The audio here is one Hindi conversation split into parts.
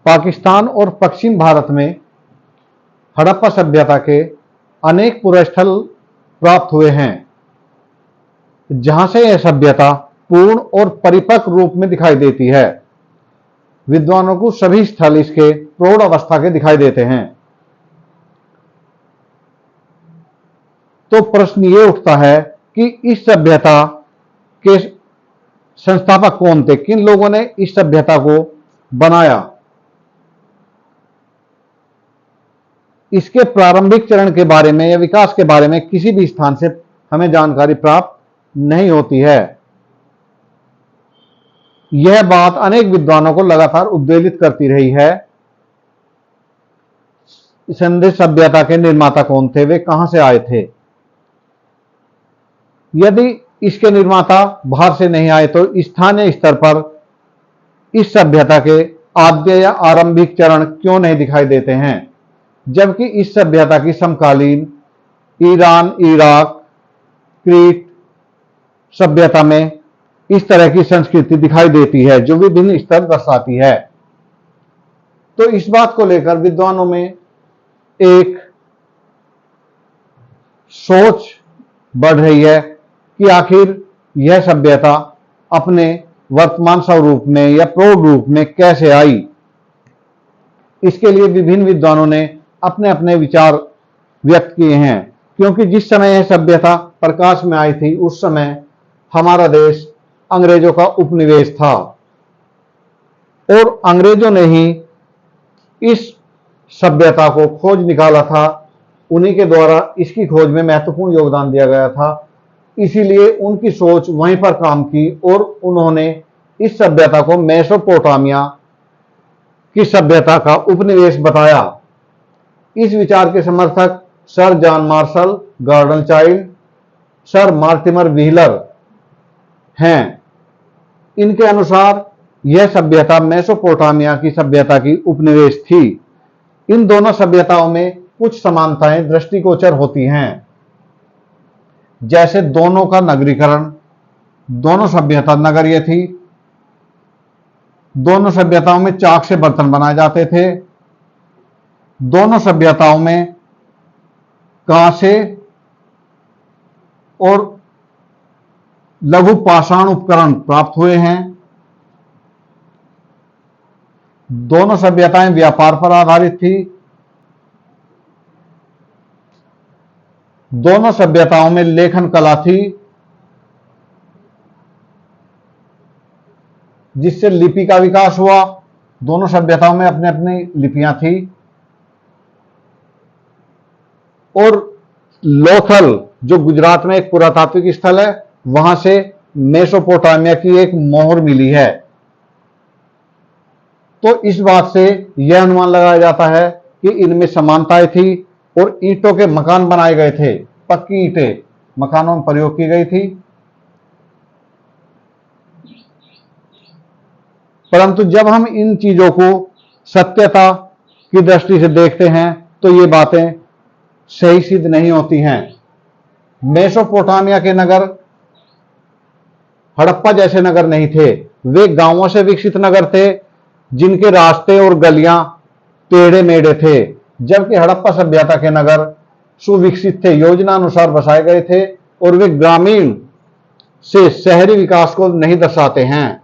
पाकिस्तान और पश्चिम भारत में हड़प्पा सभ्यता के अनेक पुरास्थल प्राप्त हुए हैं, जहां से यह सभ्यता पूर्ण और परिपक्व रूप में दिखाई देती है। विद्वानों को सभी स्थल इसके प्रौढ़ अवस्था के दिखाई देते हैं। तो प्रश्न ये उठता है कि इस सभ्यता के संस्थापक कौन थे, किन लोगों ने इस सभ्यता को बनाया। इसके प्रारंभिक चरण के बारे में या विकास के बारे में किसी भी स्थान से हमें जानकारी प्राप्त नहीं होती है। यह बात अनेक विद्वानों को लगातार उद्वेलित करती रही है। सिंधु सभ्यता के निर्माता कौन थे, वे कहां से आए थे। यदि इसके निर्माता बाहर से नहीं आए तो स्थानीय स्तर पर इस सभ्यता के आद्य या आरंभिक चरण क्यों नहीं दिखाई देते हैं, जबकि इस सभ्यता की समकालीन ईरान, इराक, क्रीट सभ्यता में इस तरह की संस्कृति दिखाई देती है जो विभिन्न स्तर दर्शाती है। तो इस बात को लेकर विद्वानों में एक सोच बढ़ रही है कि आखिर यह सभ्यता अपने वर्तमान स्वरूप में या प्रौढ़ रूप में कैसे आई। इसके लिए विभिन्न विद्वानों ने अपने अपने विचार व्यक्त किए हैं, क्योंकि जिस समय यह सभ्यता प्रकाश में आई थी उस समय हमारा देश अंग्रेजों का उपनिवेश था और अंग्रेजों ने ही इस सभ्यता को खोज निकाला था। उन्हीं के द्वारा इसकी खोज में महत्वपूर्ण योगदान दिया गया था। इसीलिए उनकी सोच वहीं पर काम की और उन्होंने इस सभ्यता को मेसोपोटामिया की सभ्यता का उपनिवेश बताया। इस विचार के समर्थक sir John Marshall, Gordon Childe, sir Mortimer Wheeler हैं। इनके अनुसार यह सभ्यता मेसोपोटामिया की सभ्यता की उपनिवेश थी। इन दोनों सभ्यताओं में कुछ समानताएं दृष्टिगोचर होती हैं, जैसे दोनों का नगरीकरण, दोनों सभ्यता नगरीय थी, दोनों सभ्यताओं में चाक से बर्तन बनाए जाते थे, दोनों सभ्यताओं में कांसे और लघु पाषाण उपकरण प्राप्त हुए हैं, दोनों सभ्यताएं व्यापार पर आधारित थी, दोनों सभ्यताओं में लेखन कला थी जिससे लिपि का विकास हुआ। दोनों सभ्यताओं में अपनी अपनी लिपियां थी और लोथल जो गुजरात में एक पुरातात्विक स्थल है, वहां से मेसोपोटामिया की एक मोहर मिली है। तो इस बात से यह अनुमान लगाया जाता है कि इनमें समानताएं थी और ईंटों के मकान बनाए गए थे। पक्की ईंटें मकानों में प्रयोग की गई थी। परंतु जब हम इन चीजों को सत्यता की दृष्टि से देखते हैं तो ये बातें सही सिद्ध नहीं होती हैं। मेसोपोटामिया के नगर हड़प्पा जैसे नगर नहीं थे, वे गांवों से विकसित नगर थे जिनके रास्ते और गलियां टेढ़े मेढ़े थे, जबकि हड़प्पा सभ्यता के नगर सुविकसित थे, योजना अनुसार बसाए गए थे और वे ग्रामीण से शहरी विकास को नहीं दर्शाते हैं।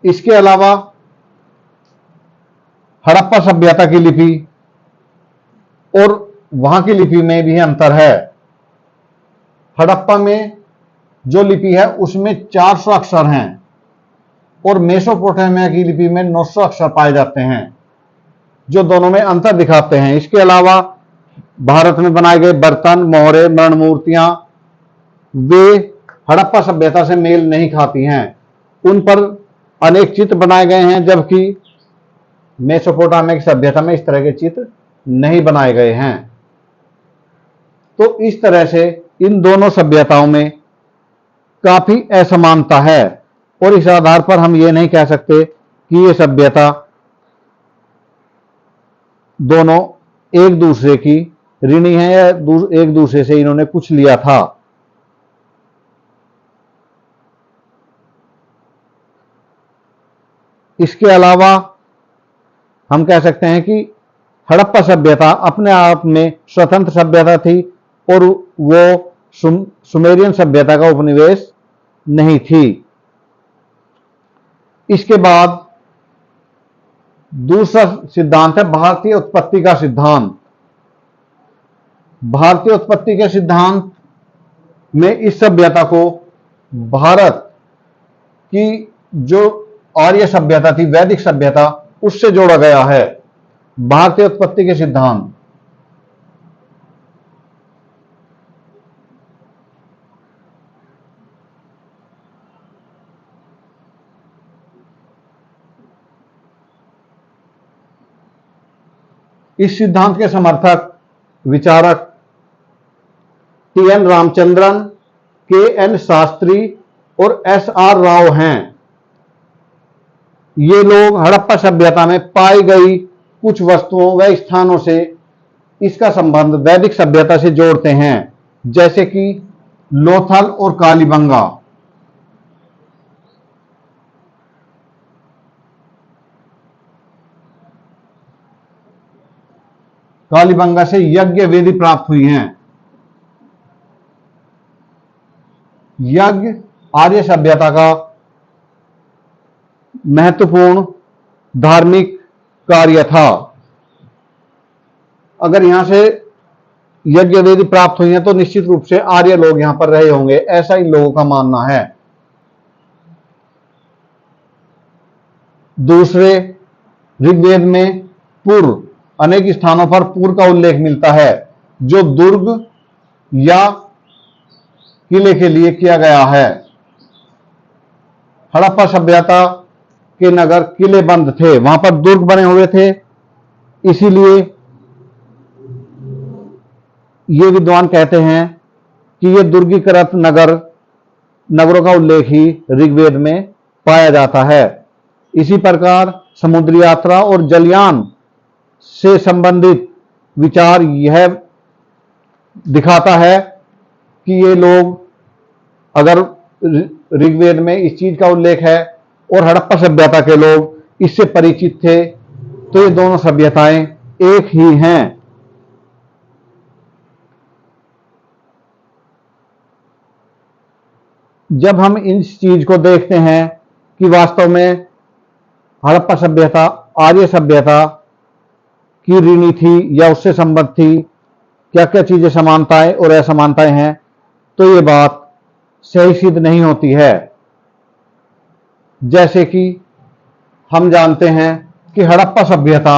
इसके अलावा हड़प्पा सभ्यता की लिपि और वहां की लिपि में भी अंतर है। हड़प्पा में जो लिपि है उसमें 400 अक्षर हैं और मेसोपोटामिया की लिपि में 900 अक्षर पाए जाते हैं, जो दोनों में अंतर दिखाते हैं। इसके अलावा भारत में बनाए गए बर्तन, मोहरे, मरण मूर्तियां वे हड़प्पा सभ्यता से मेल नहीं खाती हैं। उन पर अनेक चित्र बनाए गए हैं, जबकि मेसोपोटामिया की सभ्यता में इस तरह के चित्र नहीं बनाए गए हैं। तो इस तरह से इन दोनों सभ्यताओं में काफी असमानता है और इस आधार पर हम ये नहीं कह सकते कि ये सभ्यता दोनों एक दूसरे की ऋणी है या एक दूसरे से इन्होंने कुछ लिया था। इसके अलावा हम कह सकते हैं कि हड़प्पा सभ्यता अपने आप में स्वतंत्र सभ्यता थी और वो सुमेरियन सभ्यता का उपनिवेश नहीं थी। इसके बाद दूसरा सिद्धांत है भारतीय उत्पत्ति का सिद्धांत। भारतीय उत्पत्ति के सिद्धांत में इस सभ्यता को भारत की जो आर्य सभ्यता थी, वैदिक सभ्यता, उससे जोड़ा गया है। भारतीय उत्पत्ति के सिद्धांत इस सिद्धांत के समर्थक विचारक टी.एन. रामचंद्रन, के.एन. शास्त्री और एस.आर. राव हैं। ये लोग हड़प्पा सभ्यता में पाई गई कुछ वस्तुओं व स्थानों से इसका संबंध वैदिक सभ्यता से जोड़ते हैं, जैसे कि लोथल और कालीबंगा। कालीबंगा से यज्ञ वेदी प्राप्त हुई हैं। यज्ञ आर्य सभ्यता का महत्वपूर्ण धार्मिक कार्य था। अगर यहां से यज्ञ वेदी प्राप्त हुई है तो निश्चित रूप से आर्य लोग यहां पर रहे होंगे, ऐसा इन लोगों का मानना है। दूसरे, ऋग्वेद में पुर, अनेक स्थानों पर पुर का उल्लेख मिलता है, जो दुर्ग या किले के लिए किया गया है। हड़प्पा सभ्यता के नगर किले बंद थे, वहां पर दुर्ग बने हुए थे, इसीलिए ये विद्वान कहते हैं कि ये दुर्गीकृत नगरों का उल्लेख ही ऋग्वेद में पाया जाता है। इसी प्रकार समुद्री यात्रा और जलयान से संबंधित विचार यह दिखाता है कि ये लोग, अगर ऋग्वेद में इस चीज का उल्लेख है और हड़प्पा सभ्यता के लोग इससे परिचित थे, तो ये दोनों सभ्यताएं एक ही हैं। जब हम इन चीज को देखते हैं कि वास्तव में हड़प्पा सभ्यता आर्य सभ्यता की ऋणी थी या उससे संबद्ध थी, क्या क्या चीजें समानताएं और असमानताएं हैं, तो ये बात सही सिद्ध नहीं होती है। जैसे कि हम जानते हैं कि हड़प्पा सभ्यता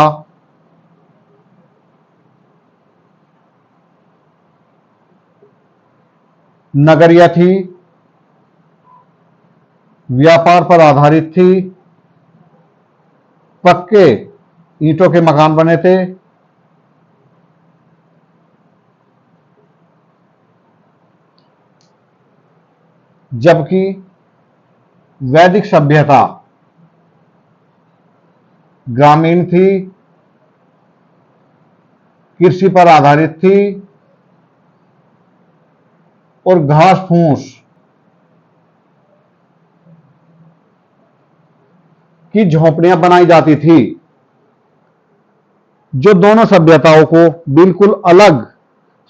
नगरीय थी, व्यापार पर आधारित थी, पक्के ईंटों के मकान बने थे, जबकि वैदिक सभ्यता ग्रामीण थी, कृषि पर आधारित थी और घास फूस की झोपड़ियां बनाई जाती थी, जो दोनों सभ्यताओं को बिल्कुल अलग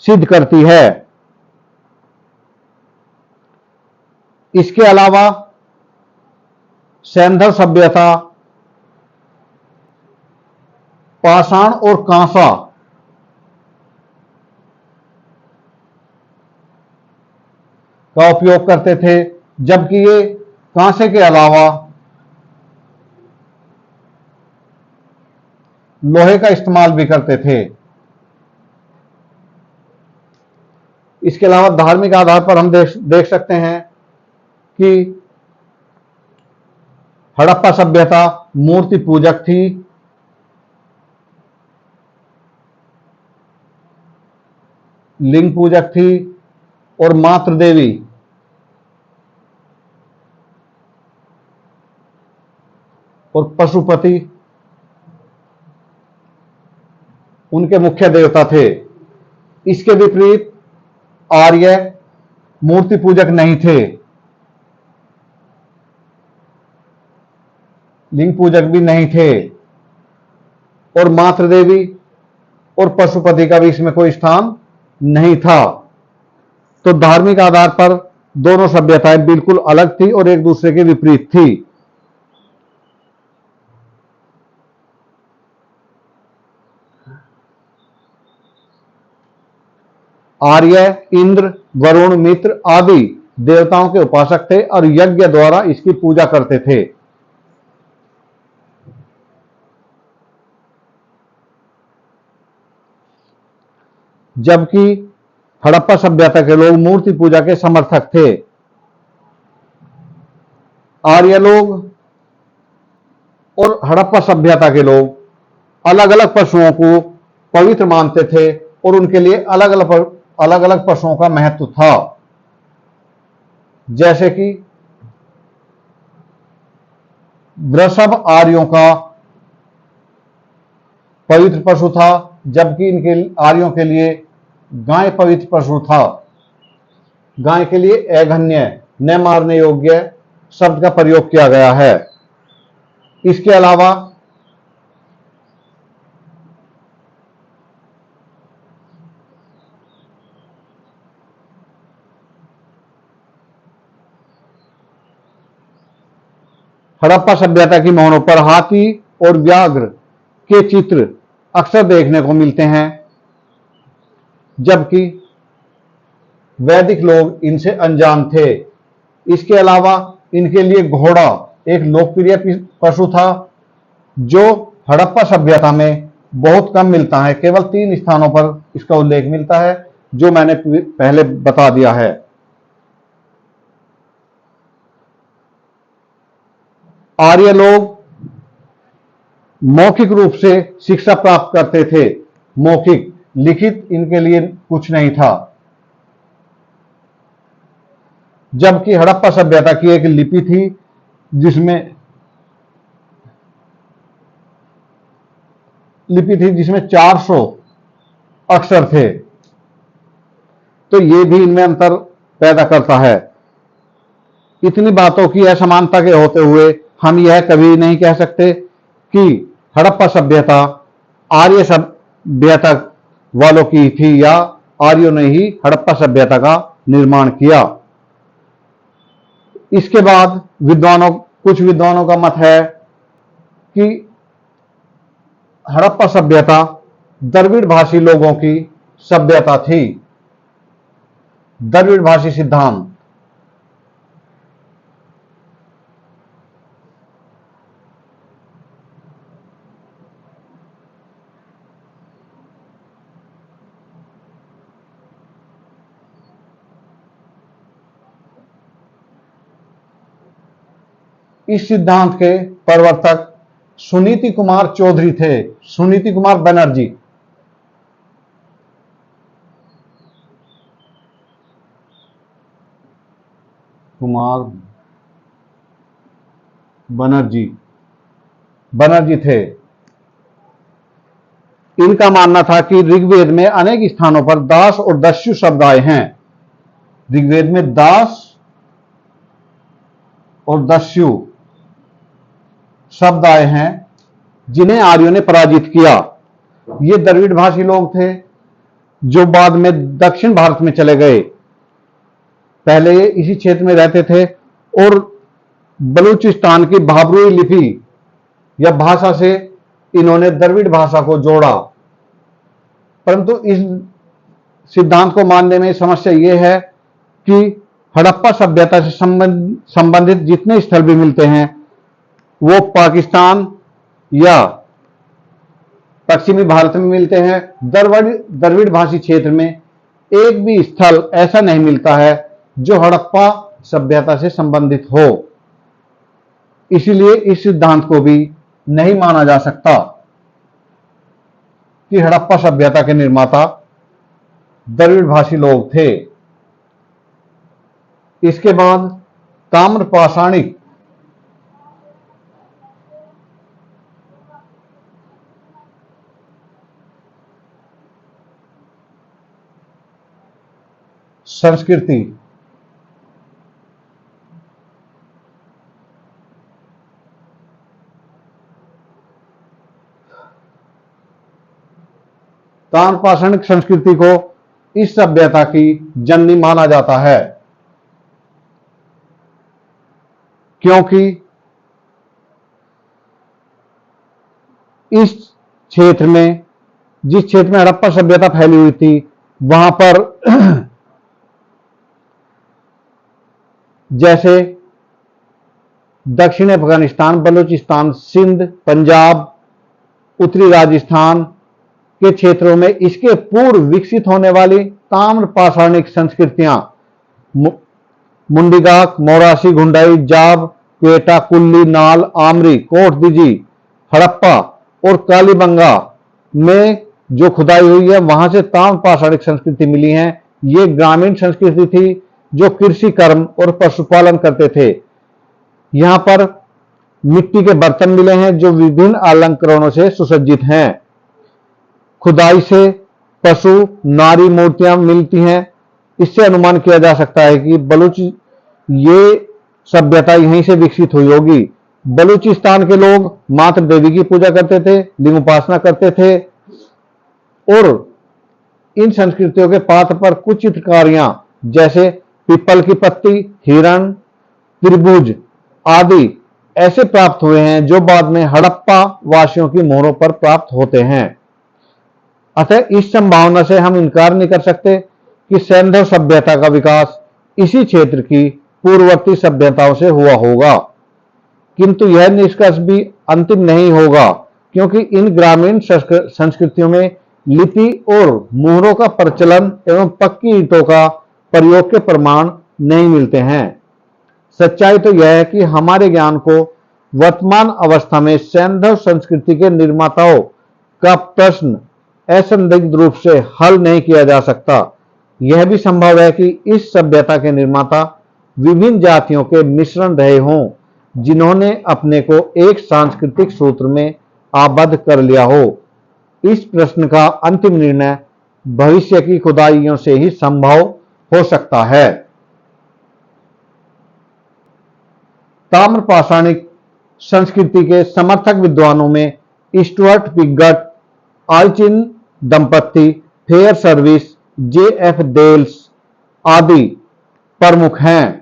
सिद्ध करती है। इसके अलावा सैंधव सभ्यता पाषाण और कांसा का उपयोग करते थे, जबकि ये कांसे के अलावा लोहे का इस्तेमाल भी करते थे। इसके अलावा धार्मिक आधार पर हम देख सकते हैं कि हड़प्पा सभ्यता मूर्ति पूजक थी, लिंग पूजक थी और मातृ देवी और पशुपति उनके मुख्य देवता थे। इसके विपरीत आर्य मूर्ति पूजक नहीं थे। लिंग पूजक भी नहीं थे और मातृ देवी और पशुपति का भी इसमें कोई स्थान नहीं था। तो धार्मिक आधार पर दोनों सभ्यताएं बिल्कुल अलग थी और एक दूसरे के विपरीत थी। आर्य इंद्र, वरुण, मित्र आदि देवताओं के उपासक थे और यज्ञ द्वारा इसकी पूजा करते थे। जबकि हड़प्पा सभ्यता के लोग मूर्ति पूजा के समर्थक थे। आर्य लोग और हड़प्पा सभ्यता के लोग अलग अलग पशुओं को पवित्र मानते थे और उनके लिए अलग अलग पशुओं का महत्व था। जैसे कि वृषभ आर्यों का पवित्र पशु था, जबकि इनके आर्यों के लिए गाय पवित्र पशु था। गाय के लिए अघन्य, न मारने योग्य शब्द का प्रयोग किया गया है। इसके अलावा हड़प्पा सभ्यता की मोहरों पर हाथी और व्याघ्र के चित्र अक्सर देखने को मिलते हैं, जबकि वैदिक लोग इनसे अनजान थे। इसके अलावा इनके लिए घोड़ा एक लोकप्रिय पशु था, जो हड़प्पा सभ्यता में बहुत कम मिलता है। केवल 3 स्थानों पर इसका उल्लेख मिलता है, जो मैंने पहले बता दिया है। आर्य लोग मौखिक रूप से शिक्षा प्राप्त करते थे। मौखिक, लिखित इनके लिए कुछ नहीं था। जबकि हड़प्पा सभ्यता की एक लिपि थी, जिसमें 400 अक्षर थे। तो ये भी इनमें अंतर पैदा करता है। इतनी बातों की असमानता के होते हुए हम यह कभी नहीं कह सकते कि हड़प्पा सभ्यता आर्य सभ्यता वालों की थी या आर्यों ने ही हड़प्पा सभ्यता का निर्माण किया। इसके बाद कुछ विद्वानों का मत है कि हड़प्पा सभ्यता द्रविड़ भाषी लोगों की सभ्यता थी। द्रविड़ भाषी सिद्धांत इस सिद्धांत के प्रवर्तक सुनीति कुमार चौधरी थे। सुनीति कुमार बनर्जी। कुमार बनर्जी थे। इनका मानना था कि ऋग्वेद में अनेक स्थानों पर दास और दस्यु शब्द आए हैं। ऋग्वेद में दास और दस्यु शब्द आए हैं, जिन्हें आर्यों ने पराजित किया। ये द्रविड़ भाषी लोग थे, जो बाद में दक्षिण भारत में चले गए। पहले ये इसी क्षेत्र में रहते थे और बलूचिस्तान की भाबरुई लिपि या भाषा से इन्होंने द्रविड़ भाषा को जोड़ा। परंतु इस सिद्धांत को मानने में समस्या यह है कि हड़प्पा सभ्यता से संबंधित जितने स्थल भी मिलते हैं, वो पाकिस्तान या पश्चिमी भारत में मिलते हैं। द्रविड़ भाषी क्षेत्र में एक भी स्थल ऐसा नहीं मिलता है जो हड़प्पा सभ्यता से संबंधित हो। इसलिए इस सिद्धांत को भी नहीं माना जा सकता कि हड़प्पा सभ्यता के निर्माता द्रविड़ भाषी लोग थे। इसके बाद ताम्रपाषाणिक संस्कृति ताम्रपाषाणिक संस्कृति को इस सभ्यता की जननी माना जाता है, क्योंकि इस क्षेत्र में, जिस क्षेत्र में हड़प्पा सभ्यता फैली हुई थी, वहां पर जैसे दक्षिण अफगानिस्तान, बलूचिस्तान, सिंध, पंजाब, उत्तरी राजस्थान के क्षेत्रों में इसके पूर्व विकसित होने वाली ताम्रपाषाणिक संस्कृतियां मुंडीगाक, मोरासी, गुंडाई, जाब, क्वेटा, कुल्ली, नाल, आमरी, कोटदीजी, हड़प्पा और कालीबंगा में जो खुदाई हुई है, वहां से ताम्रपाषाणिक संस्कृति मिली है। ये ग्रामीण संस्कृति थी जो कृषि कर्म और पशुपालन करते थे। यहां पर मिट्टी के बर्तन मिले हैं जो विभिन्न अलंकरणों से सुसज्जित हैं। खुदाई से पशु नारी मूर्तियां मिलती हैं। इससे अनुमान किया जा सकता है कि ये सभ्यता यहीं से विकसित हुई होगी। बलूचिस्तान के लोग मातृ देवी की पूजा करते थे, लिंग उपासना करते थे और इन संस्कृतियों के पात्र पर कुछ चित्रकारियां जैसे पीपल की पत्ती, हिरण, त्रिभुज आदि ऐसे प्राप्त हुए हैं जो बाद में हड़प्पा वासियों की मोहरों पर प्राप्त होते हैं। अतः इस संभावना से हम इनकार नहीं कर सकते कि सैंधव सभ्यता का विकास इसी क्षेत्र की पूर्ववर्ती सभ्यताओं से हुआ होगा, किंतु यह निष्कर्ष भी अंतिम नहीं होगा, क्योंकि इन ग्रामीण संस्कृतियों में लिपि और मुहरों का प्रचलन एवं पक्की ईंटों का प्रयोग के प्रमाण नहीं मिलते हैं। सच्चाई तो यह है कि हमारे ज्ञान को वर्तमान अवस्था में सैंधव संस्कृति के निर्माताओं का प्रश्न असंदिग्ध रूप से हल नहीं किया जा सकता। यह भी संभव है कि इस सभ्यता के निर्माता विभिन्न जातियों के मिश्रण रहे हों, जिन्होंने अपने को एक सांस्कृतिक सूत्र में आबद्ध कर लिया हो। इस प्रश्न का अंतिम निर्णय भविष्य की खुदाइयों से ही संभव हो सकता है। ताम्रपाषाणिक संस्कृति के समर्थक विद्वानों में स्टुअर्ट पिगट, आल्चिन दंपत्ति, फेयर सर्विस, जे एफ देल्स आदि प्रमुख हैं।